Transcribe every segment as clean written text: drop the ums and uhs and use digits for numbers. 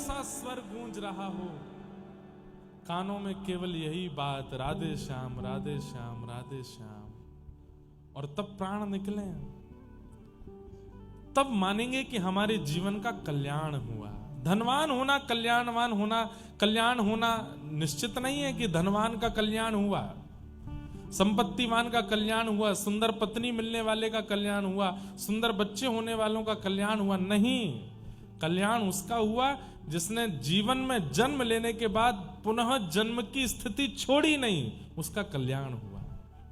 सा स्वर गूंज रहा हो, कानों में केवल यही बात, राधे श्याम राधे श्याम राधे श्याम, और तब प्राण निकले, तब मानेंगे कि हमारे जीवन का कल्याण हुआ। धनवान होना, कल्याणवान होना, कल्याण होना निश्चित नहीं है कि धनवान का कल्याण हुआ, संपत्तिवान का कल्याण हुआ, सुंदर पत्नी मिलने वाले का कल्याण हुआ, सुंदर बच्चे होने वालों का कल्याण हुआ। नहीं, कल्याण उसका हुआ जिसने जीवन में जन्म लेने के बाद पुनः जन्म की स्थिति छोड़ी नहीं, उसका कल्याण हुआ।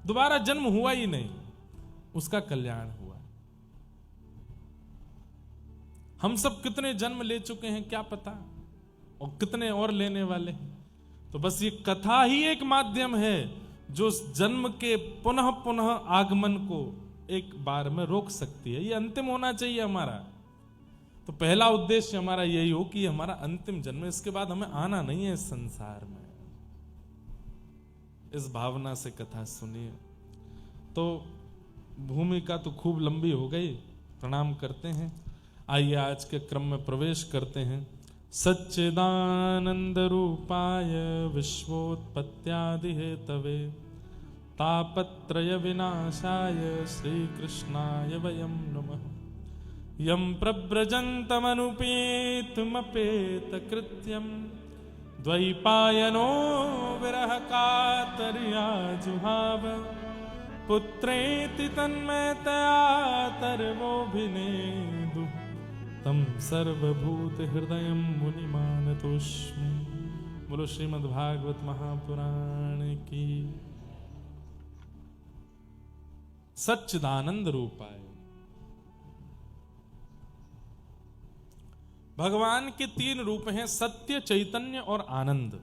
दोबारा जन्म हुआ ही नहीं, उसका कल्याण हुआ। हम सब कितने जन्म ले चुके हैं क्या पता, और कितने और लेने वाले हैं। तो बस ये कथा ही एक माध्यम है जो जन्म के पुनः पुनः आगमन को एक बार में रोक सकती है। ये अंतिम होना चाहिए हमारा। तो पहला उद्देश्य हमारा यही हो कि हमारा अंतिम जन्म, इसके बाद हमें आना नहीं है इस संसार में। इस भावना से कथा सुनिए। तो भूमिका तो खूब लंबी हो गई, प्रणाम करते हैं। आइए आज के क्रम में प्रवेश करते हैं। सच्चिदानंद रूपाय विश्वोत्पत्त्यादि हेतवे तापत्रय विनाशाय श्री कृष्णाय वयं नमः। यं प्रव्रजन्तमनुपेतमपेत कृत्यं द्वैपायनो विरह कातर्या जुहाव पुत्रेति तन्मयतया तर्वोऽभिनेदु तम सर्वभूत हृदय मुनिमानतोऽस्मि। बोलो श्रीमद् भागवत महापुराण की। सच्चिदानंद रूपाय, भगवान के तीन रूप हैं, सत्य, चैतन्य और आनंद।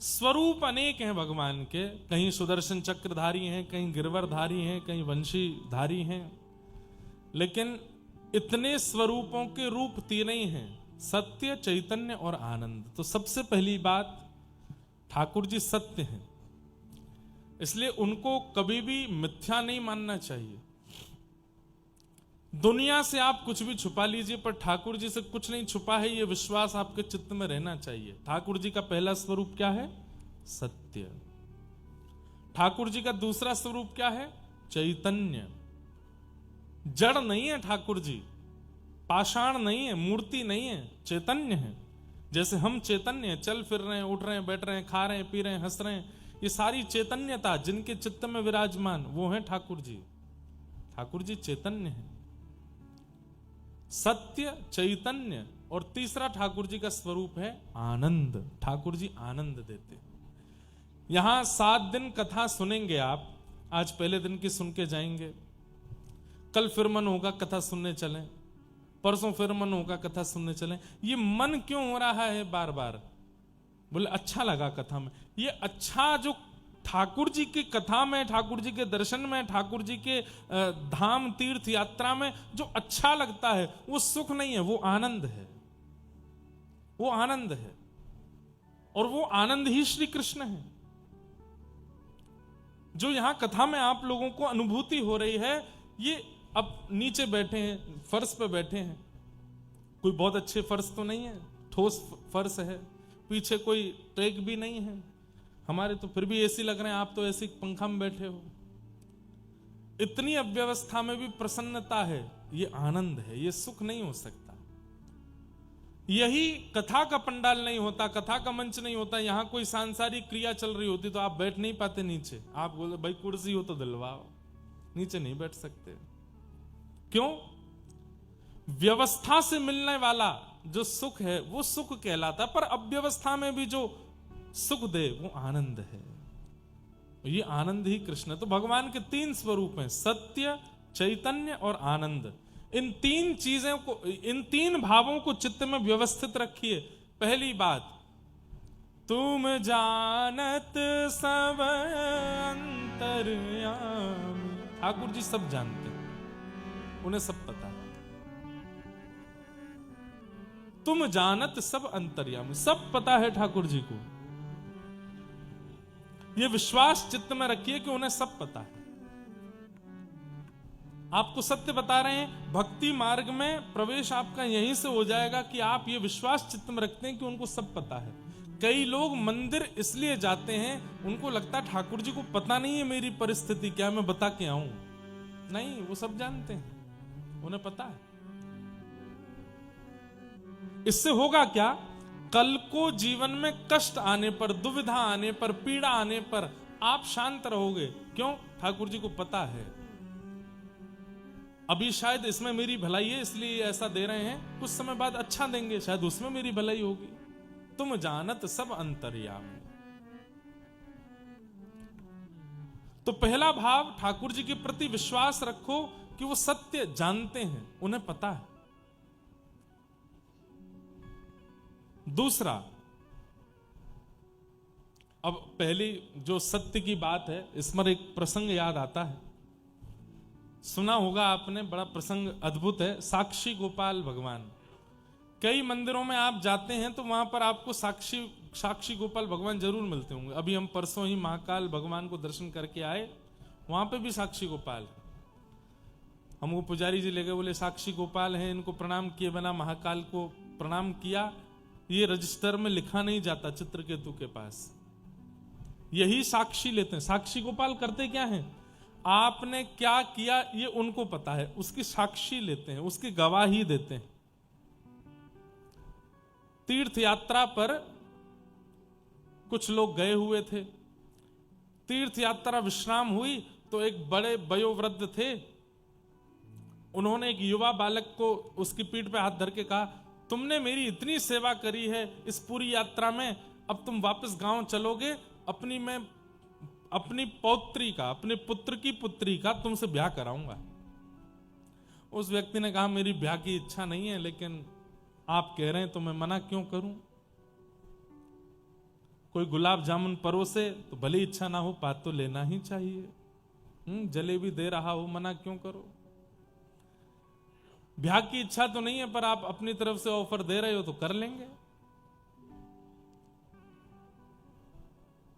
स्वरूप अनेक हैं भगवान के, कहीं सुदर्शन चक्रधारी हैं, कहीं गिरवरधारी हैं, कहीं वंशीधारी हैं, लेकिन इतने स्वरूपों के रूप तीन ही हैं, सत्य, चैतन्य और आनंद। तो सबसे पहली बात, ठाकुर जी सत्य हैं, इसलिए उनको कभी भी मिथ्या नहीं मानना चाहिए। दुनिया से आप कुछ भी छुपा लीजिए, पर ठाकुर जी से कुछ नहीं छुपा है, यह विश्वास आपके चित्त में रहना चाहिए। ठाकुर जी का पहला स्वरूप क्या है? सत्य। ठाकुर जी का दूसरा स्वरूप क्या है? चैतन्य। जड़ नहीं है ठाकुर जी, पाषाण नहीं है, मूर्ति नहीं है, चैतन्य है। जैसे हम चैतन्य हैं, चल फिर रहे हैं, उठ रहे हैं, बैठ रहे हैं, खा रहे हैं, पी रहे हैं, हंस रहे हैं, ये सारी चैतन्यता जिनके चित्त में विराजमान, वो है ठाकुर जी। ठाकुर जी चैतन्य है, सत्य, चैतन्य, और तीसरा ठाकुर जी का स्वरूप है आनंद। ठाकुर जी आनंद देते। यहां 7 दिन कथा सुनेंगे आप। आज पहले दिन की सुन के जाएंगे, कल फिर मन होगा कथा सुनने चलें, परसों फिर मन होगा कथा सुनने चलें। ये मन क्यों हो रहा है बार बार? बोले अच्छा लगा कथा में। ये अच्छा जो ठाकुर जी की कथा में, ठाकुर जी के दर्शन में, ठाकुर जी के धाम तीर्थ यात्रा में जो अच्छा लगता है, वो सुख नहीं है, वो आनंद है। वो आनंद है, और वो आनंद ही श्री कृष्ण है। जो यहां कथा में आप लोगों को अनुभूति हो रही है, ये अब नीचे बैठे हैं, फर्श पे बैठे हैं, कोई बहुत अच्छे फर्श तो नहीं है, ठोस फर्श है, पीछे कोई ट्रैक भी नहीं है, हमारे तो फिर भी एसी लग रहे हैं, आप तो ऐसी पंखा में बैठे हो। इतनी अव्यवस्था में भी प्रसन्नता है, ये आनंद है, ये सुख नहीं हो सकता। यही कथा का पंडाल नहीं होता, कथा का मंच नहीं होता, यहां कोई सांसारिक क्रिया चल रही होती तो आप बैठ नहीं पाते नीचे। आप बोले भाई कुर्सी हो तो दिलवाओ, नीचे नहीं बैठ सकते। क्यों? व्यवस्था से मिलने वाला जो सुख है वो सुख कहलाता, पर अव्यवस्था में भी जो सुख दे वो आनंद है। ये आनंद ही कृष्ण है। तो भगवान के 3 स्वरूप हैं, सत्य, चैतन्य और आनंद। इन 3 चीजों को, इन 3 भावों को चित्त में व्यवस्थित रखिए। पहली बात, तुम जानत सब अंतर्यामी। ठाकुर जी सब जानते हैं, उन्हें सब पता है। तुम जानत सब अंतर्यामी, सब पता है ठाकुर जी को। यह विश्वास चित्त में रखिए कि उन्हें सब पता है। आपको सत्य बता रहे हैं। भक्ति मार्ग में प्रवेश आपका यहीं से हो जाएगा कि आप ये विश्वास चित्त में रखते हैं कि उनको सब पता है। कई लोग मंदिर इसलिए जाते हैं, उनको लगता है ठाकुर जी को पता नहीं है मेरी परिस्थिति क्या, मैं बता के आऊं। नहीं, वो सब जानते हैं, उन्हें पता है। इससे होगा क्या, कल को जीवन में कष्ट आने पर, दुविधा आने पर, पीड़ा आने पर आप शांत रहोगे। क्यों? ठाकुर जी को पता है अभी शायद इसमें मेरी भलाई है इसलिए ऐसा दे रहे हैं, कुछ समय बाद अच्छा देंगे, शायद उसमें मेरी भलाई होगी। तुम जानत सब अंतर्यामी। तो पहला भाव, ठाकुर जी के प्रति विश्वास रखो कि वो सत्य जानते हैं, उन्हें पता है। दूसरा, अब पहली जो सत्य की बात है, इसमें एक प्रसंग याद आता है, सुना होगा आपने, बड़ा प्रसंग अद्भुत है। साक्षी गोपाल भगवान, कई मंदिरों में आप जाते हैं तो वहां पर आपको साक्षी गोपाल भगवान जरूर मिलते होंगे। अभी हम परसों ही महाकाल भगवान को दर्शन करके आए, वहां पे भी साक्षी गोपाल है। हमको पुजारी जी ले गए, बोले साक्षी गोपाल हैं, इनको प्रणाम किए बिना महाकाल को प्रणाम किया, ये रजिस्टर में लिखा नहीं जाता चित्रकेतु के पास, यही साक्षी लेते हैं। साक्षी गोपाल करते क्या है, आपने क्या किया ये उनको पता है, उसकी साक्षी लेते हैं, उसकी गवाही देते हैं। तीर्थ यात्रा पर कुछ लोग गए हुए थे, तीर्थ यात्रा विश्राम हुई तो एक बड़े वयोवृद्ध थे, उन्होंने एक युवा बालक को उसकी पीठ पे हाथ धर के कहा, तुमने मेरी इतनी सेवा करी है इस पूरी यात्रा में, अब तुम वापस गांव चलोगे, अपनी पौत्री का, अपने पुत्र की पुत्री का तुमसे ब्याह कराऊंगा। उस व्यक्ति ने कहा, मेरी ब्याह की इच्छा नहीं है, लेकिन आप कह रहे हैं तो मैं मना क्यों करूं। कोई गुलाब जामुन परोसे तो भले इच्छा ना हो, पात तो लेना ही चाहिए। जलेबी दे रहा हो, मना क्यों करो। ब्याह की इच्छा तो नहीं है, पर आप अपनी तरफ से ऑफर दे रहे हो तो कर लेंगे।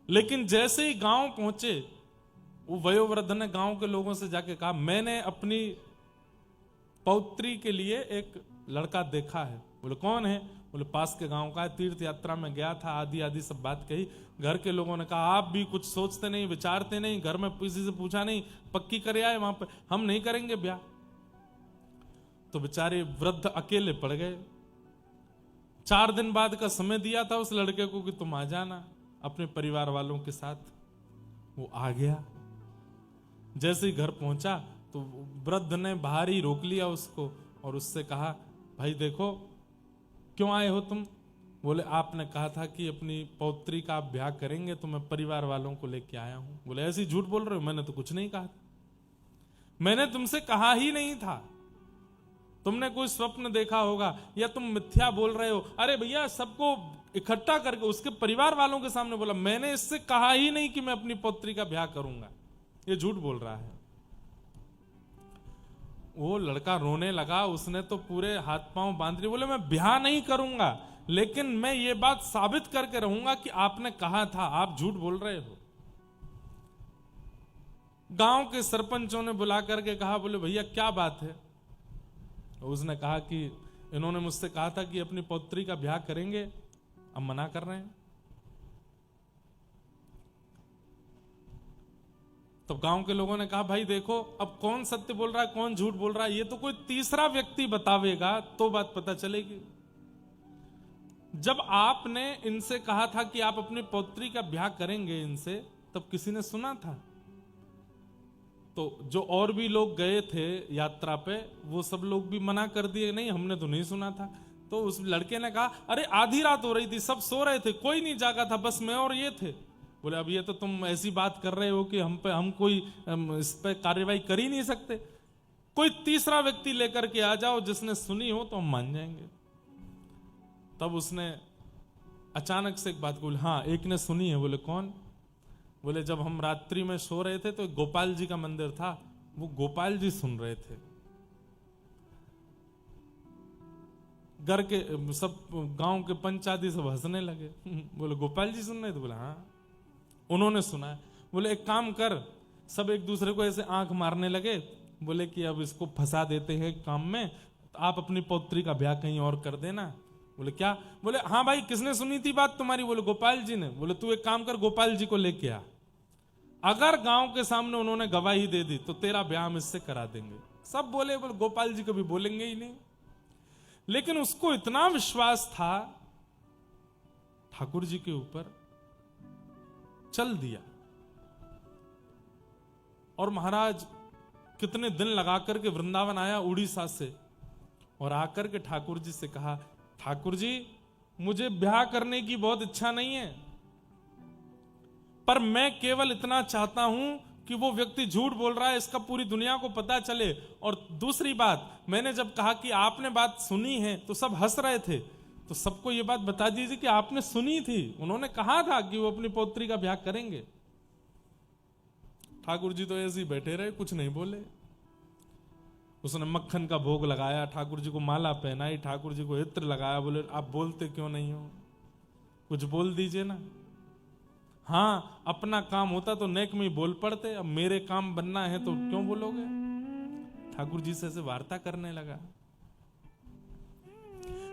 लेकिन जैसे ही गांव पहुंचे, वो वयोवृद्ध ने गांव के लोगों से जाके कहा, मैंने अपनी पौत्री के लिए एक लड़का देखा है। बोले कौन है? बोले पास के गांव का है, तीर्थ यात्रा में गया था, आदि आदि सब बात कही। घर के लोगों ने कहा, आप भी कुछ सोचते नहीं, विचारते नहीं, घर में किसी से पूछा नहीं, पक्की करे आए वहां पे, हम नहीं करेंगे ब्याह। तो बेचारे वृद्ध अकेले पड़ गए। 4 दिन बाद का समय दिया था उस लड़के को कि तुम आ जाना अपने परिवार वालों के साथ। वो आ गया। जैसे ही घर पहुंचा तो वृद्ध ने बाहर ही रोक लिया उसको और उससे कहा, भाई देखो, क्यों आए हो तुम? बोले आपने कहा था कि अपनी पौत्री का आप ब्याह करेंगे, तो मैं परिवार वालों को लेके आया हूं। बोले ऐसे ही झूठ बोल रहे हो, मैंने तो कुछ नहीं कहा, मैंने तुमसे कहा ही नहीं था, तुमने कोई स्वप्न देखा होगा या तुम मिथ्या बोल रहे हो। अरे भैया, सबको इकट्ठा करके उसके परिवार वालों के सामने बोला, मैंने इससे कहा ही नहीं कि मैं अपनी पौत्री का ब्याह करूंगा, ये झूठ बोल रहा है। वो लड़का रोने लगा, उसने तो पूरे हाथ पांव बांध लिए, बोले मैं ब्याह नहीं करूंगा, लेकिन मैं ये बात साबित करके रहूंगा कि आपने कहा था, आप झूठ बोल रहे हो। गांव के सरपंचों ने बुला करके कहा, बोले भैया क्या बात है? उसने कहा कि इन्होंने मुझसे कहा था कि अपनी पौत्री का ब्याह करेंगे, अब मना कर रहे हैं। तो गांव के लोगों ने कहा, भाई देखो, अब कौन सत्य बोल रहा है, कौन झूठ बोल रहा है, ये तो कोई तीसरा व्यक्ति बतावेगा तो बात पता चलेगी। जब आपने इनसे कहा था कि आप अपनी पौत्री का ब्याह करेंगे इनसे, तब किसी ने सुना था? तो जो और भी लोग गए थे यात्रा पे, वो सब लोग भी मना कर दिए, नहीं हमने तो नहीं सुना था। तो उस लड़के ने कहा, अरे आधी रात हो रही थी, सब सो रहे थे, कोई नहीं जागा था, बस मैं और ये थे। बोले अब ये तो तुम ऐसी बात कर रहे हो कि हम कोई इस पे कार्रवाई कर ही नहीं सकते, कोई तीसरा व्यक्ति लेकर के आ जाओ जिसने सुनी हो तो हम मान जाएंगे। तब उसने अचानक से एक बात बोली, हाँ एक ने सुनी है। बोले कौन? बोले जब हम रात्रि में सो रहे थे तो गोपाल जी का मंदिर था, वो गोपाल जी सुन रहे थे। घर के सब गांव के पंचायती सब हंसने लगे। बोले गोपाल जी सुन रहे थे? बोले हाँ उन्होंने सुना है। बोले एक काम कर, सब एक दूसरे को ऐसे आंख मारने लगे, बोले कि अब इसको फंसा देते हैं काम में, तो आप अपनी पौत्री का ब्याह कहीं और कर देना। बोले क्या? बोले हाँ भाई, किसने सुनी थी बात तुम्हारी? बोले गोपाल जी ने। बोले तू एक काम कर, गोपाल जी को लेके आ, अगर गांव के सामने उन्होंने गवाही दे दी तो तेरा ब्याह हम इससे करा देंगे। सब बोले गोपाल जी कभी बोलेंगे ही नहीं। लेकिन उसको इतना विश्वास था ठाकुर जी के ऊपर, चल दिया। और महाराज कितने दिन लगा करके वृंदावन आया उड़ीसा से, और आकर के ठाकुर जी से कहा, ठाकुर जी मुझे ब्याह करने की बहुत इच्छा नहीं है, पर मैं केवल इतना चाहता हूं कि वो व्यक्ति झूठ बोल रहा है इसका पूरी दुनिया को पता चले। और दूसरी बात, मैंने जब कहा कि आपने बात सुनी है तो सब हंस रहे थे, तो सबको ये बात बता दीजिए कि आपने सुनी थी, उन्होंने कहा था कि वो अपनी पौत्री का ब्याह करेंगे। ठाकुर जी तो ऐसे ही बैठे रहे, कुछ नहीं बोले। उसने मक्खन का भोग लगाया, ठाकुर जी को माला पहनाई, ठाकुर जी को इत्र लगाया। बोले आप बोलते क्यों नहीं हो, कुछ बोल दीजिए ना। हाँ, अपना काम होता तो नेक में ही बोल पड़ते, अब मेरे काम बनना है तो क्यों बोलोगे? ठाकुर जी से ऐसे वार्ता करने लगा।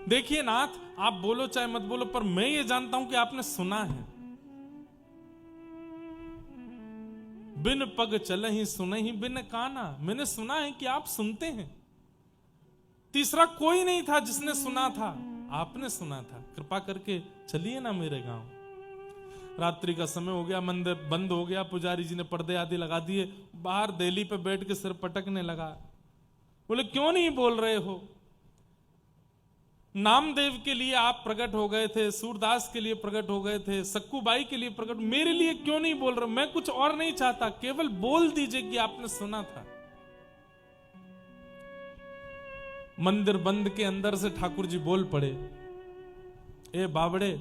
देखिए नाथ, आप बोलो चाहे मत बोलो, पर मैं ये जानता हूं कि आपने सुना है। बिन पग चले ही सुने ही बिन काना, मैंने सुना है कि आप सुनते हैं। तीसरा कोई नहीं था जिसने सुना था, आपने सुना था। कृपा करके चलिए ना मेरे गांव। रात्रि का समय हो गया, मंदिर बंद हो गया, पुजारी जी ने पर्दे आदि लगा दिए, बाहर देली पे बैठ के सिर पटकने लगा। बोले क्यों नहीं बोल रहे हो? नामदेव के लिए आप प्रकट हो गए थे, सूरदास के लिए प्रकट हो गए थे, सक्कूबाई के लिए प्रकट, मेरे लिए क्यों नहीं बोल रहे? मैं कुछ और नहीं चाहता, केवल बोल दीजिए कि आपने सुना था। मंदिर बंद के अंदर से ठाकुर जी बोल पड़े, ए बावड़े,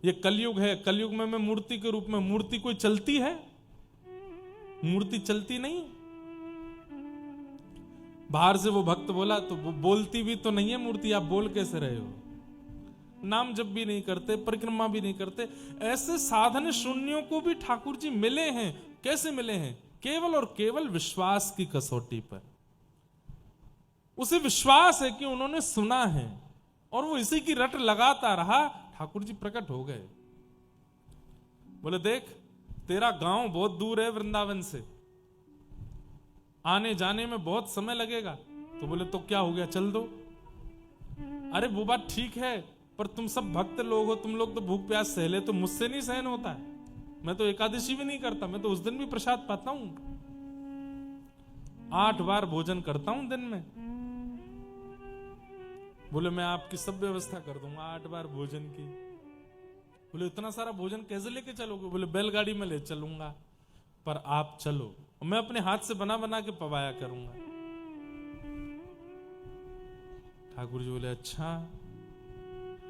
ये कलयुग है, कलयुग में मैं मूर्ति के रूप में, मूर्ति कोई चलती है? मूर्ति चलती नहीं। बाहर से वो भक्त बोला, तो वो बोलती भी तो नहीं है मूर्ति, आप बोल कैसे रहे हो? नाम जप भी नहीं करते, परिक्रमा भी नहीं करते। ऐसे साधन शून्यों को भी ठाकुर जी मिले हैं। कैसे मिले हैं? केवल और केवल विश्वास की कसौटी पर। उसे विश्वास है कि उन्होंने सुना है, और वो इसी की रट लगाता रहा। ठाकुर जी प्रकट हो गए। बोले देख, तेरा गांव बहुत दूर है वृंदावन से, आने जाने में बहुत समय लगेगा। तो बोले तो क्या हो गया, चल दो। अरे वो बात ठीक है, पर तुम सब भक्त लोग हो, तुम लोग तो भूख प्यास सह ले, तो मुझसे नहीं सहन होता है। मैं तो एकादशी भी नहीं करता, मैं तो उस दिन भी प्रसाद पाता हूं, 8 बार भोजन करता हूं दिन में। बोले मैं आपकी सब व्यवस्था कर दूंगा 8 बार भोजन की। बोले इतना सारा भोजन कैसे लेके चलोगे? बोले बैलगाड़ी में ले चलूंगा, पर आप चलो, मैं अपने हाथ से बना बना के पवाया करूंगा। ठाकुर जी बोले अच्छा।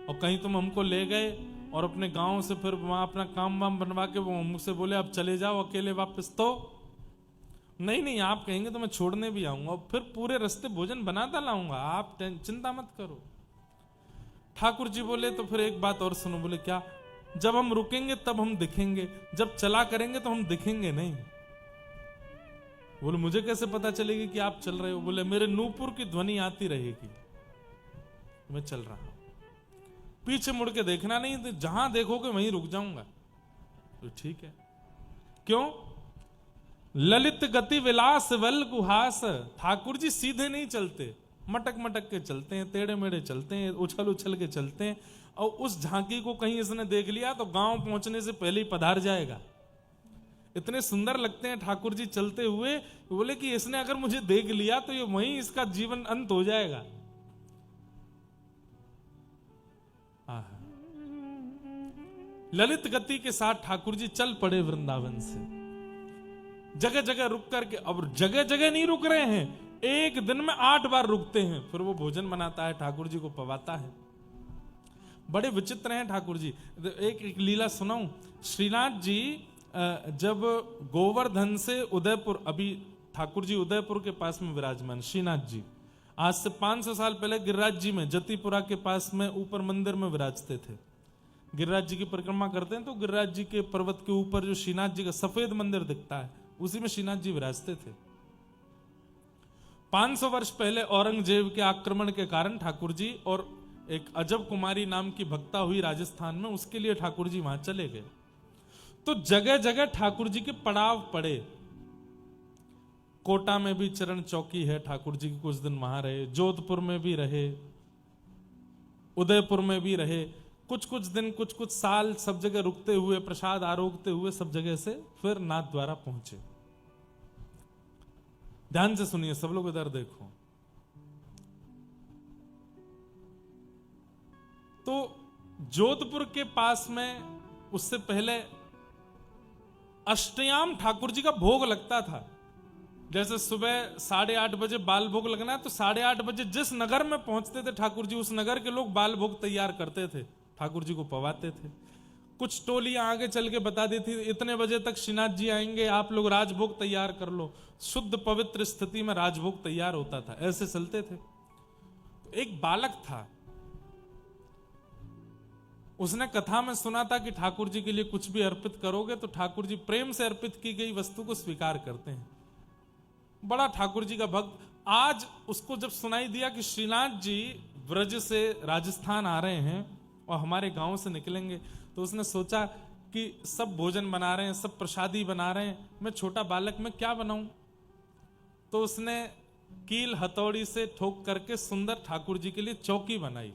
और कहीं तुम हमको ले गए और अपने गांव से फिर वहां अपना काम वाम बनवा के वो मुझसे बोले अब चले जाओ अकेले वापस, तो नहीं नहीं, आप कहेंगे तो मैं छोड़ने भी आऊंगा, और फिर पूरे रास्ते भोजन बनाता लाऊंगा, आप चिंता मत करो। ठाकुर जी बोले तो फिर एक बात और सुनो। बोले क्या? जब हम रुकेंगे तब हम दिखेंगे, जब चला करेंगे तो हम दिखेंगे नहीं। बोले मुझे कैसे पता चलेगी कि आप चल रहे हो? बोले मेरे नूपुर की ध्वनि आती रहेगी, मैं चल रहा हूं, पीछे मुड़ के देखना नहीं, तो जहां देखोगे वहीं रुक जाऊंगा। तो ठीक है। क्यों? ललित गति विलास वल गुहास। ठाकुर जी सीधे नहीं चलते, मटक मटक के चलते हैं, टेढ़े मेढ़े चलते हैं, उछल उछल के चलते हैं। और उस झांकी को कहीं इसने देख लिया तो गांव पहुंचने से पहले ही पधार जाएगा। इतने सुंदर लगते हैं ठाकुर जी चलते हुए। बोले कि इसने अगर मुझे देख लिया तो ये वहीं इसका जीवन अंत हो जाएगा। ललित गति के साथ ठाकुर जी चल पड़े वृंदावन से, जगह जगह रुक करके। अब जगह जगह नहीं रुक रहे हैं, एक दिन में 8 बार रुकते हैं। फिर वो भोजन बनाता है, ठाकुर जी को पवाता है। बड़े विचित्र हैं ठाकुर जी। एक लीला सुनाऊं। श्रीनाथ जी जब गोवर्धन से उदयपुर, अभी ठाकुर जी उदयपुर के पास में विराजमान, श्रीनाथ जी आज से 500 साल पहले गिरिराज जी में जतिपुरा के पास में ऊपर मंदिर में विराजते थे। गिरिराज जी की परिक्रमा करते हैं तो गिरिराज जी के पर्वत के ऊपर जो श्रीनाथ जी का सफेद मंदिर दिखता है, उसी में श्रीनाथ जी विराजते थे। 500 वर्ष पहले औरंगजेब के आक्रमण के कारण ठाकुर जी और एक अजब कुमारी नाम की भक्ता हुई राजस्थान में, उसके लिए ठाकुर जी वहां चले गए। तो जगह जगह ठाकुर जी के पड़ाव पड़े। कोटा में भी चरण चौकी है, ठाकुर जी कुछ दिन वहां रहे, जोधपुर में भी रहे, उदयपुर में भी रहे, कुछ कुछ दिन कुछ कुछ साल सब जगह रुकते हुए, प्रसाद आरोगते हुए सब जगह से फिर नाथ द्वारा पहुंचे। ध्यान से सुनिए सब लोग, इधर देखो। तो जोधपुर के पास में उससे पहले अष्टयाम ठाकुर जी का भोग लगता था। जैसे सुबह 8:30 बजे बाल भोग लगना है, तो 8:30 बजे जिस नगर में पहुंचते थे ठाकुर जी, उस नगर के लोग बाल भोग तैयार करते थे, ठाकुर जी को पवाते थे। कुछ टोलियां आगे चल के बता देती थी इतने बजे तक श्रीनाथ जी आएंगे, आप लोग राजभोग तैयार कर लो। शुद्ध पवित्र स्थिति में राजभोग तैयार होता था, ऐसे चलते थे। तो एक बालक था, उसने कथा में सुना था कि ठाकुर जी के लिए कुछ भी अर्पित करोगे तो ठाकुर जी प्रेम से अर्पित की गई वस्तु को स्वीकार करते हैं। बड़ा ठाकुर जी का भक्त। आज उसको जब सुनाई दिया कि श्रीनाथ जी ब्रज से राजस्थान आ रहे हैं और हमारे गांव से निकलेंगे, तो उसने सोचा कि सब भोजन बना रहे हैं, सब प्रसादी बना रहे हैं, मैं छोटा बालक मैं क्या बनाऊं। तो उसने कील हथौड़ी से ठोक करके सुंदर ठाकुर जी के लिए चौकी बनाई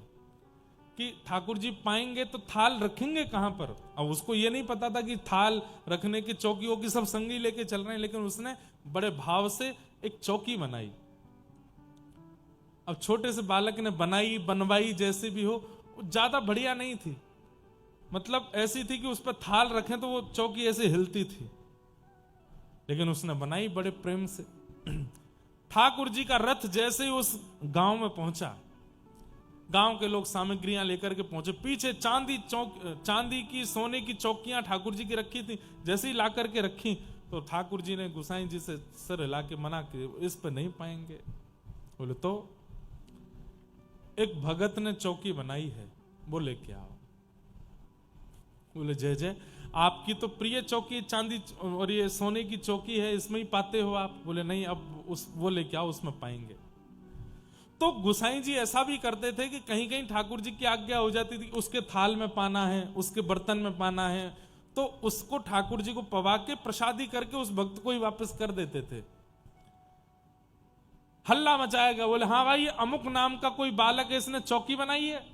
कि ठाकुर जी पाएंगे तो थाल रखेंगे कहां पर। अब उसको ये नहीं पता था कि थाल रखने की चौकी होगी, सब संगी लेके चल रहे हैं, लेकिन उसने बड़े भाव से एक चौकी बनाई। अब छोटे से बालक ने बनाई बनवाई जैसे भी हो, ज्यादा बढ़िया नहीं थी, मतलब ऐसी थी कि उस पर थाल रखें तो वो चौकी ऐसे हिलती थी, लेकिन उसने बनाई बड़े प्रेम से। ठाकुर जी का रथ जैसे ही उस गांव में पहुंचा, गांव के लोग सामग्रियां लेकर के पहुंचे। पीछे चांदी की सोने की चौकियां ठाकुर जी की रखी थी, जैसे ही ला करके रखी तो ठाकुर जी ने गुसाई जी से सर हिला के मना कि इस पे नहीं पाएंगे। बोले तो एक भगत ने चौकी बनाई है, बोले क्या हो। बोले जय जय, आपकी तो प्रिय चौकी चांदी और ये सोने की चौकी है, इसमें ही पाते हो आप। बोले नहीं, अब वो लेके आओ, उसमें पाएंगे। तो गुसाई जी ऐसा भी करते थे कि कहीं कहीं ठाकुर जी की आज्ञा हो जाती थी, उसके थाल में पाना है, उसके बर्तन में पाना है, तो उसको ठाकुर जी को पवा के प्रसादी करके उस भक्त को ही वापस कर देते थे। हल्ला मचाएगा, बोले हाँ भाई, ये अमुक नाम का कोई बालक है, इसने चौकी बनाई है।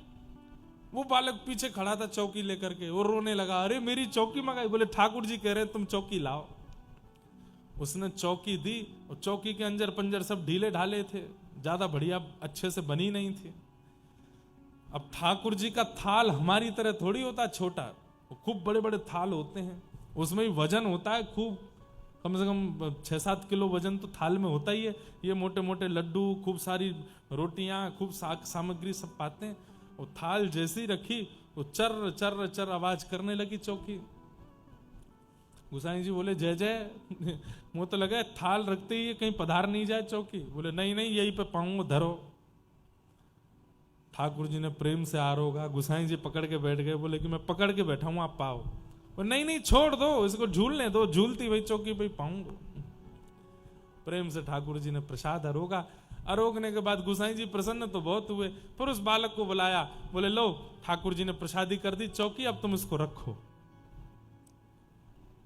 वो बालक पीछे खड़ा था चौकी लेकर के, वो रोने लगा, अरे मेरी चौकी मंगाई। बोले ठाकुर जी कह रहे तुम चौकी लाओ। उसने चौकी दी, और चौकी के अंजर पंजर सब ढीले ढाले थे, ज्यादा बढ़िया अच्छे से बनी नहीं थी। अब ठाकुर जी का थाल हमारी तरह थोड़ी होता छोटा, खूब बड़े बड़े थाल होते हैं, उसमें भी वजन होता है खूब, कम से कम 6-7 किलो वजन तो थाल में होता ही है। ये मोटे मोटे लड्डू, खूब सारी रोटियां, खूब सामग्री सब पाते हैं। वो थाल जैसी रखी, वो चर चर चर आवाज करने लगी चौकी। गुसाई जी बोले जय जय, मुंह तो लगा थाल रखते ही कहीं पधार नहीं जाए चौकी। बोले नहीं नहीं, यही पे पाऊंगा, धरो। ठाकुर जी ने प्रेम से आरोगा, गुसाई जी पकड़ के बैठ गए, बोले कि मैं पकड़ के बैठा हूं, आप पाओ। बोले नहीं नहीं, छोड़ दो इसको, झूलने दो, झूलती वही चौकी पे पाऊंगा। प्रेम से ठाकुर जी ने प्रसाद अरोगा। अरोगने के बाद गुसाई जी प्रसन्न तो बहुत हुए, फिर उस बालक को बुलाया, बोले लो ठाकुर जी ने प्रसादी कर दी चौकी, अब तुम इसको रखो।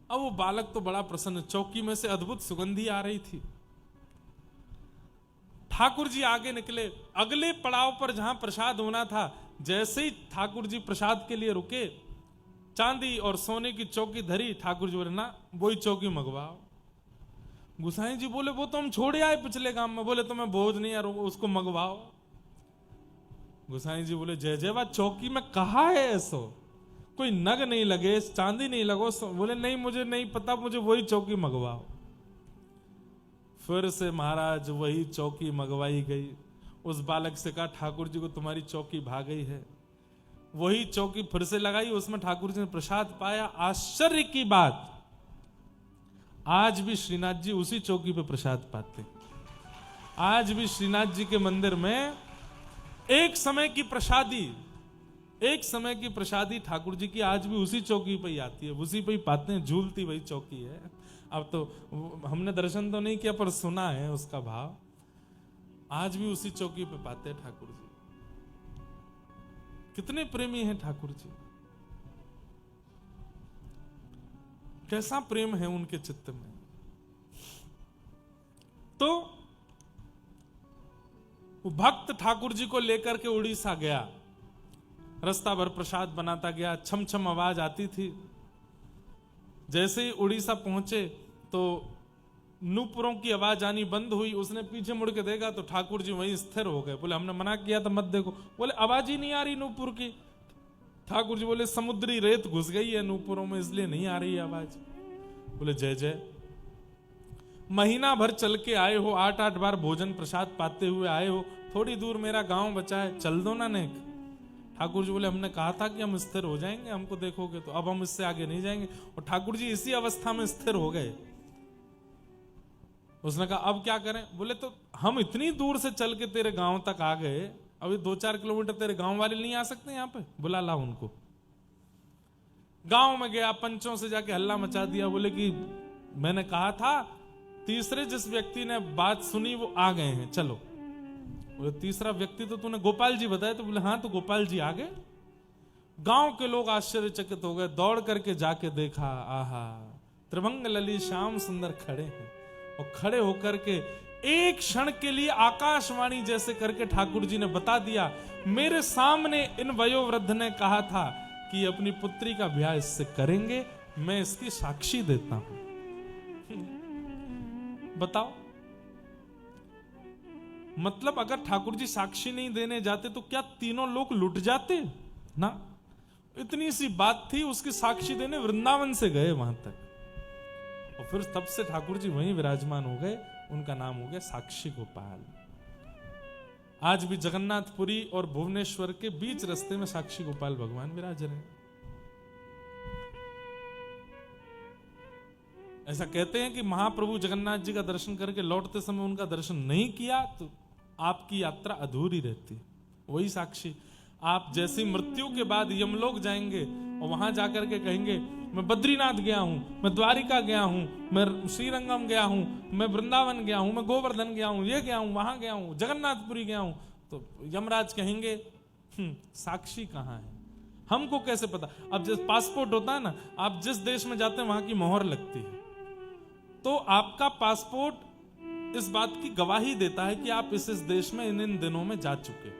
अब वो बालक तो बड़ा प्रसन्न, चौकी में से अद्भुत सुगंधी आ रही थी। ठाकुर जी आगे निकले, अगले पड़ाव पर जहां प्रसाद होना था, जैसे ही ठाकुर जी प्रसाद के लिए रुके, चांदी और सोने की चौकी धरी। ठाकुर जी बोले ना, वही चौकी मंगवाओ। गुसाई जी बोले वो तो हम छोड़े आए पिछले काम में। बोले तो मैं बोझ नहीं यार, उसको मंगवाओ। गुसाई जी बोले जय जय, बात चौकी में कहा है ऐसो, कोई नग नहीं लगे, चांदी नहीं लगो। बोले नहीं, मुझे नहीं पता, मुझे वही चौकी मंगवाओ। फिर से महाराज वही चौकी मंगवाई गई। उस बालक से कहा ठाकुर जी को तुम्हारी चौकी भाग गई है। वही चौकी फिर से लगाई, उसमें ठाकुर जी ने प्रसाद पाया। आश्चर्य की बात, आज भी श्रीनाथ जी उसी चौकी पे प्रसाद पाते। आज भी श्रीनाथ जी के मंदिर में एक समय की प्रसादी ठाकुर जी की आज भी उसी चौकी पे ही आती है, उसी पे ही पाते हैं, झूलती वही चौकी है। अब तो हमने दर्शन तो नहीं किया, पर सुना है उसका भाव। आज भी उसी चौकी पे पाते हैं ठाकुर जी। कितने प्रेमी हैं ठाकुर जी, कैसा प्रेम है उनके चित्त में। तो वो भक्त ठाकुर जी को लेकर के उड़ीसा गया, रास्ता भर प्रसाद बनाता गया, छम छम आवाज आती थी। जैसे ही उड़ीसा पहुंचे तो नूपुरों की आवाज आनी बंद हुई। उसने पीछे मुड़ के देखा तो ठाकुर जी वहीं स्थिर हो गए। बोले हमने मना किया था मत देखो। बोले आवाज ही नहीं आ रही नूपुर की। ठाकुर जी बोले समुद्री रेत घुस गई है नूपुरों में इसलिए नहीं आ रही आवाज। बोले जय जय। महीना भर चल के आए हो, 8-8 बार भोजन प्रसाद पाते हुए आए हो, थोड़ी दूर मेरा गांव बचा है, चल दो ना नेक। ठाकुर जी बोले हमने कहा था कि हम स्थिर हो जाएंगे, हमको देखोगे तो, अब हम इससे आगे नहीं जाएंगे। और ठाकुर जी इसी अवस्था में स्थिर हो गए। उसने कहा अब क्या करें। बोले तो हम इतनी दूर से चल के तेरे गांव तक आ गए, अभी 2-4 किलोमीटर तेरे गांव वाले नहीं आ सकते यहाँ पे, बुला ला उनको। गांव में गया, पंचों से जाके हल्ला मचा दिया। बोले कि मैंने कहा था, तीसरे जिस व्यक्ति ने बात सुनी वो आ गए हैं, चलो। बोले तीसरा व्यक्ति तो तूने गोपाल जी बताया। तो बोले हाँ, तो गोपाल जी आ गए। गांव के लोग आश्चर्यचकित हो गए, दौड़ करके जाके देखा, आहा त्रिभंग ललित श्याम सुंदर खड़े हैं। और खड़े होकर के एक क्षण के लिए आकाशवाणी जैसे करके ठाकुर जी ने बता दिया, मेरे सामने इन वयोवृद्ध ने कहा था कि अपनी पुत्री का ब्याह इससे करेंगे, मैं इसकी साक्षी देता हूं। बताओ, मतलब अगर ठाकुर जी साक्षी नहीं देने जाते तो क्या तीनों लोग लुट जाते ना। इतनी सी बात थी, उसकी साक्षी देने वृंदावन से गए वहां तक। और फिर तब से ठाकुर जी वहीं विराजमान हो गए। उनका नाम हो गया साक्षी गोपाल। आज भी जगन्नाथपुरी और भुवनेश्वर के बीच रास्ते में साक्षी गोपाल भगवान विराज रहे हैं। ऐसा कहते हैं कि महाप्रभु जगन्नाथ जी का दर्शन करके लौटते समय उनका दर्शन नहीं किया तो आपकी यात्रा अधूरी रहती। वही साक्षी। आप जैसी मृत्यु के बाद यमलोक जाएंगे और वहां जाकर के कहेंगे मैं बद्रीनाथ गया हूं, मैं द्वारिका गया हूं, मैं श्रीरंगम गया हूं, मैं वृंदावन गया हूं, मैं गोवर्धन गया हूं, ये गया हूं, वहां गया हूं, जगन्नाथपुरी गया हूं, तो यमराज कहेंगे साक्षी कहां है, हमको कैसे पता। अब जैसे पासपोर्ट होता है ना, आप जिस देश में जाते हैं वहां की मोहर लगती है, तो आपका पासपोर्ट इस बात की गवाही देता है कि आप इस देश में इन दिनों में जा चुके हो।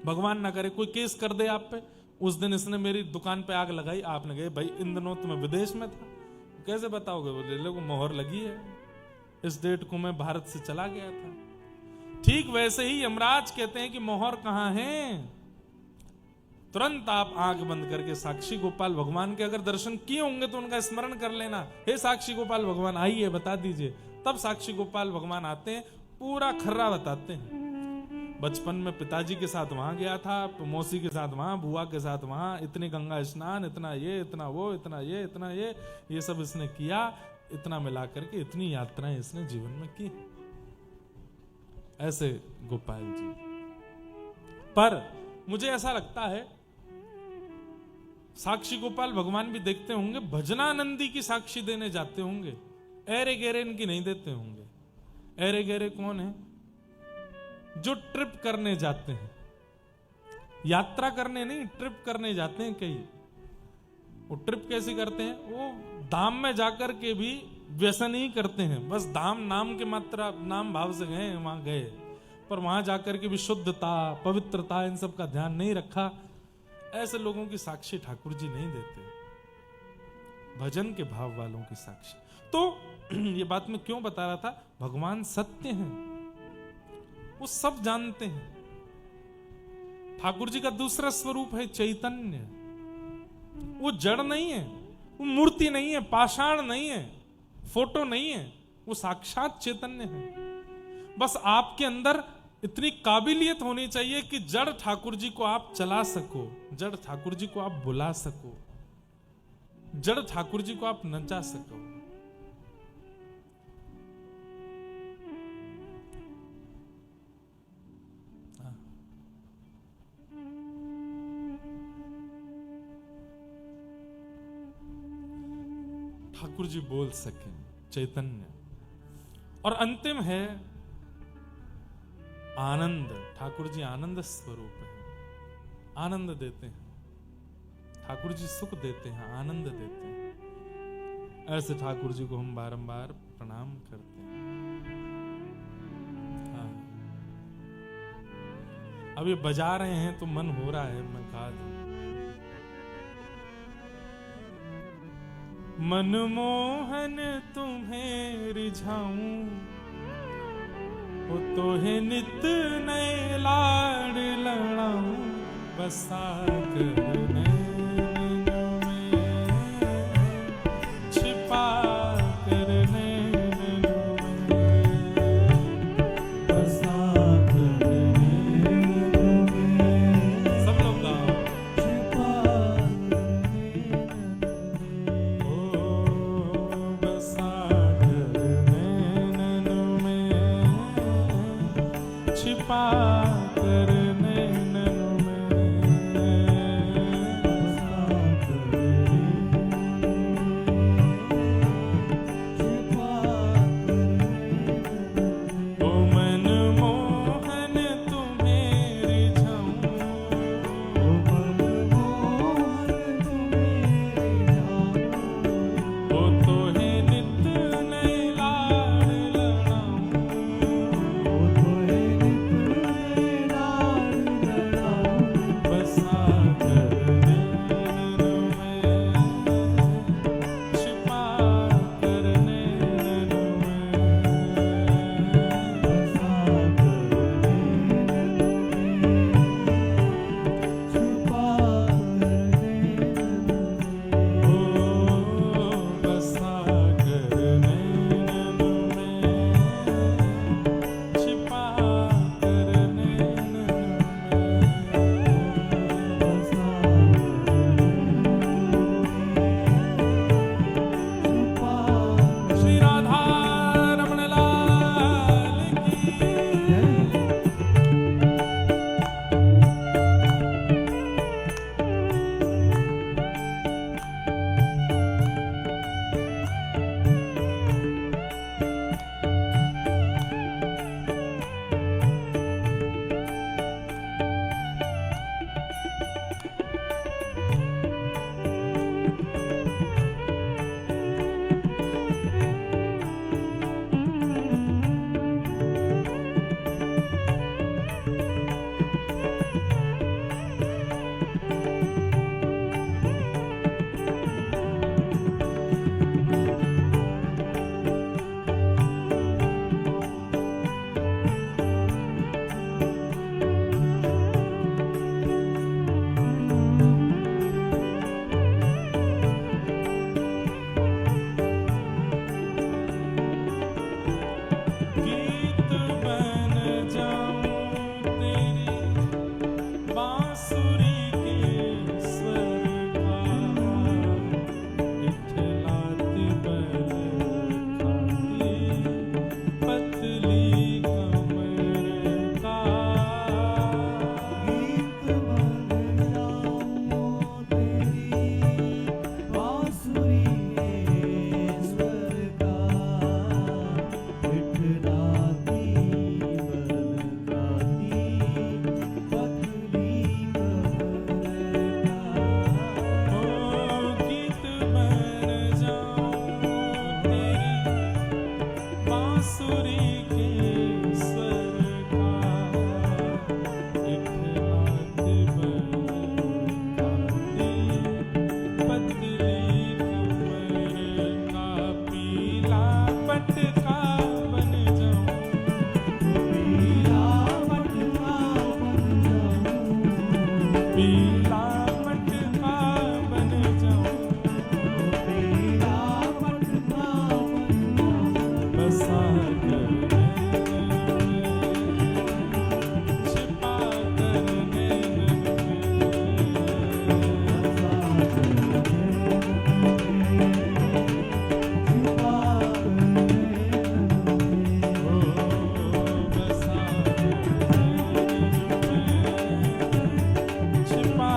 भगवान ना करे कोई केस कर दे आप पे, उस दिन इसने मेरी दुकान पे आग लगाई, आपने कहे भाई इन दिनों तो मैं विदेश में था, कैसे बताओगे। बोले लोगों मोहर लगी है, इस डेट को मैं भारत से चला गया था। ठीक वैसे ही यमराज कहते हैं कि मोहर कहां है। तुरंत आप आंख बंद करके साक्षी गोपाल भगवान के अगर दर्शन किए होंगे तो उनका स्मरण कर लेना, हे साक्षी गोपाल भगवान आइए बता दीजिए। तब साक्षी गोपाल भगवान आते हैं, पूरा खर्रा बताते हैं। बचपन में पिताजी के साथ वहां गया था, मौसी के साथ वहां, बुआ के साथ वहां, इतने गंगा स्नान, इतना ये, इतना वो, इतना ये, इतना ये सब इसने किया। इतना मिला करके इतनी यात्राएं इसने जीवन में की। ऐसे गोपाल जी। पर मुझे ऐसा लगता है साक्षी गोपाल भगवान भी देखते होंगे, भजनानंदी की साक्षी देने जाते होंगे, ऐरे गहरे इनकी नहीं देते होंगे। ऐरे गहरे कौन है? जो ट्रिप करने जाते हैं, यात्रा करने नहीं, ट्रिप करने जाते हैं कई। वो ट्रिप कैसी करते हैं? वो धाम में जाकर के भी व्यसन ही करते हैं, बस धाम नाम के मात्रा नाम भाव से गए, वहां गए, पर वहां जाकर के भी शुद्धता, पवित्रता, इन सब का ध्यान नहीं रखा। ऐसे लोगों की साक्षी ठाकुर जी नहीं देते, भजन के भाव वालों की साक्षी। तो ये बात मैं क्यों बता रहा था, भगवान सत्य हैं, वो सब जानते हैं। ठाकुर जी का दूसरा स्वरूप है चैतन्य। वो जड़ नहीं है, वो मूर्ति नहीं है, पाषाण नहीं है, फोटो नहीं है, वो साक्षात चैतन्य है। बस आपके अंदर इतनी काबिलियत होनी चाहिए कि जड़ ठाकुर जी को आप चला सको, जड़ ठाकुर जी को आप बुला सको, जड़ ठाकुर जी को आप नचा सको। ठाकुर जी बोल सके, चैतन्य। और अंतिम है आनंद, ठाकुर जी आनंद स्वरूप है, आनंद देते हैं। ठाकुर जी सुख देते हैं, आनंद देते हैं। ऐसे ठाकुर जी को हम बारंबार प्रणाम करते हैं। हाँ। अब ये बजा रहे हैं तो मन हो रहा है मैं गा दूं। मनमोहन तुम्हें रिझाऊं, वो तो है नित नए लाड लड़ाऊं, बसा करने छिपा करने बसा करने। सब लोग गाओ। छिपा ओ बसा करने छिपा करने छिपा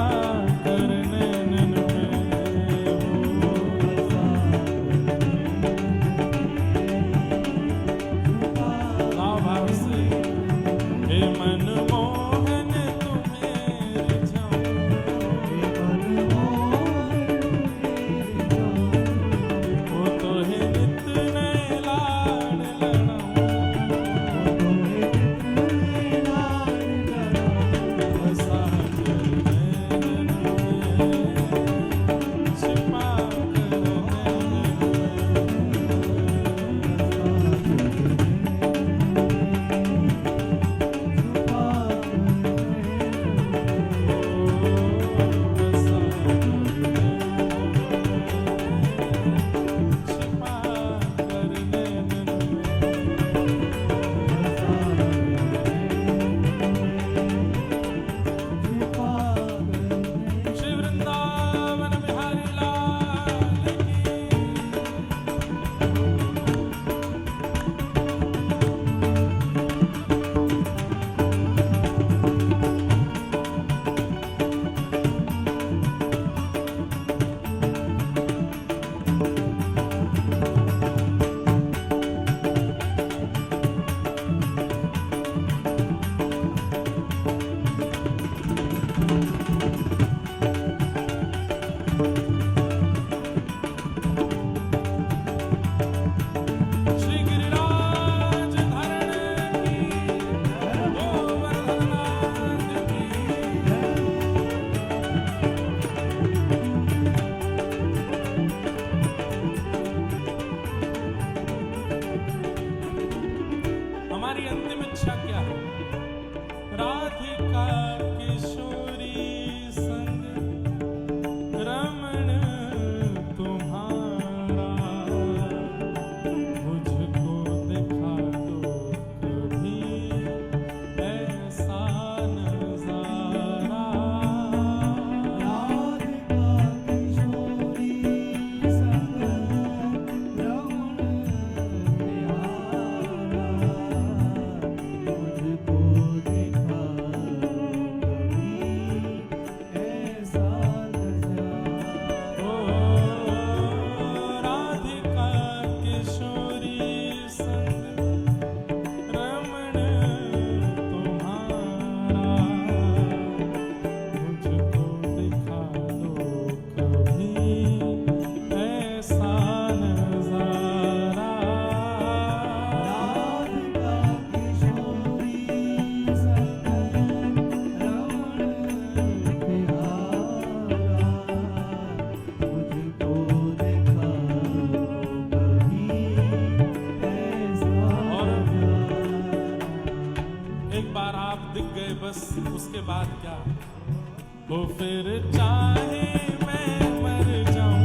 ओ फिर चाहे मैं मर जाऊं,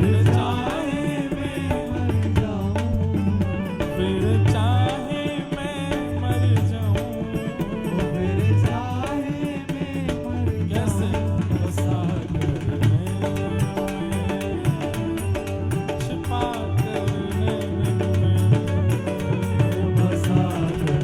फिर चाहे मैं मर जाऊं, फिर चाहे मैं मर जाऊं, फिर चाहे मैं मर कैसे बसा कर छिपा कर बसा कर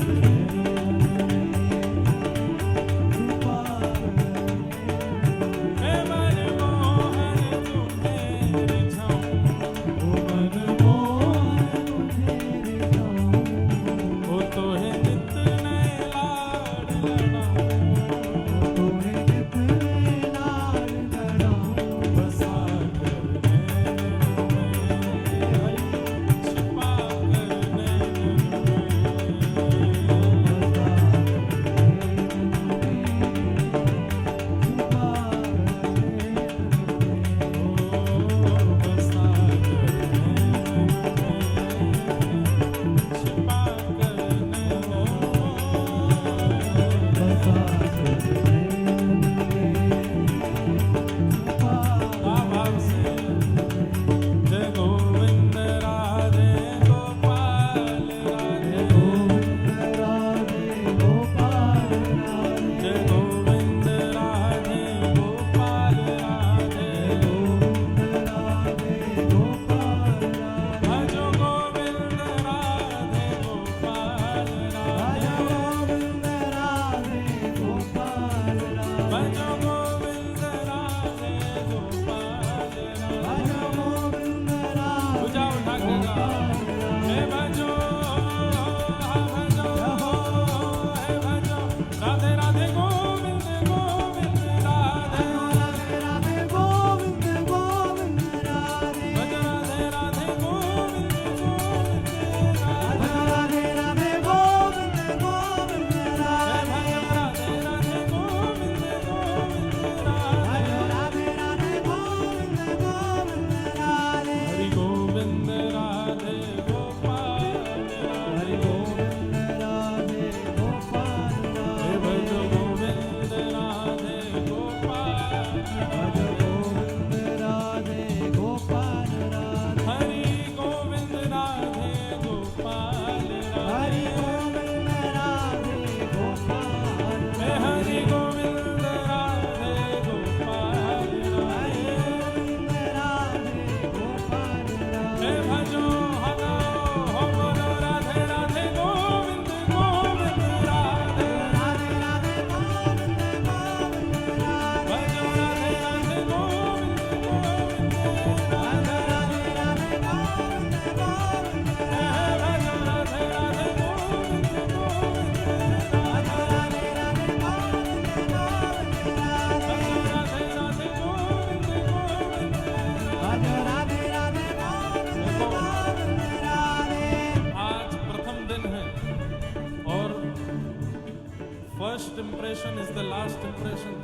first impression is the last impression.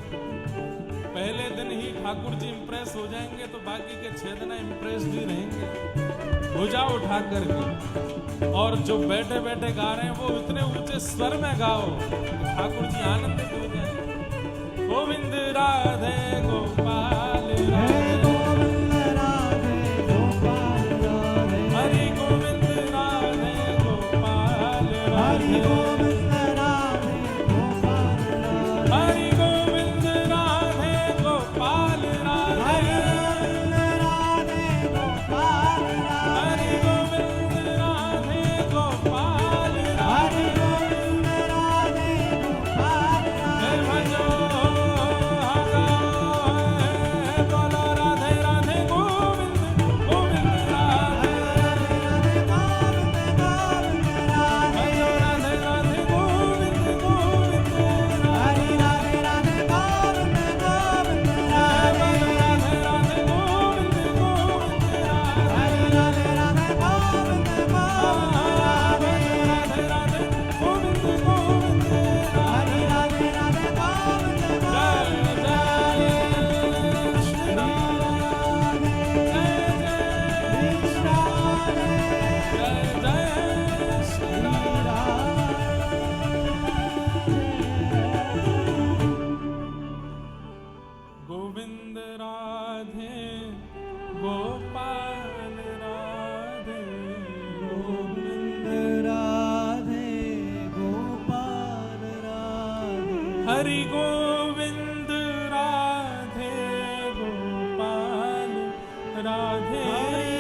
पहले दिन ही ठाकुर जी इम्प्रेस हो जाएंगे तो बाकी के 6 दिन इम्प्रेस ही रहेंगे। भुजा उठा करके और जो बैठे बैठे गा रहे हैं वो इतने ऊंचे स्वर में गाओ ठाकुर जी आनंदित हो जाए। गोविंद राधे गोपाल राधे गोविंद राधे गोपाल राधे हरि गोविंद राधे गोपाल राधे गोविंद राधे गोपाल राधे हरि गोविंद राधे गोपाल राधे हरि गोविंद राधे गोपाल राधे गोविंद राधे गोपाल राधे भजो हरि गोविंद राधे गोपाल राधे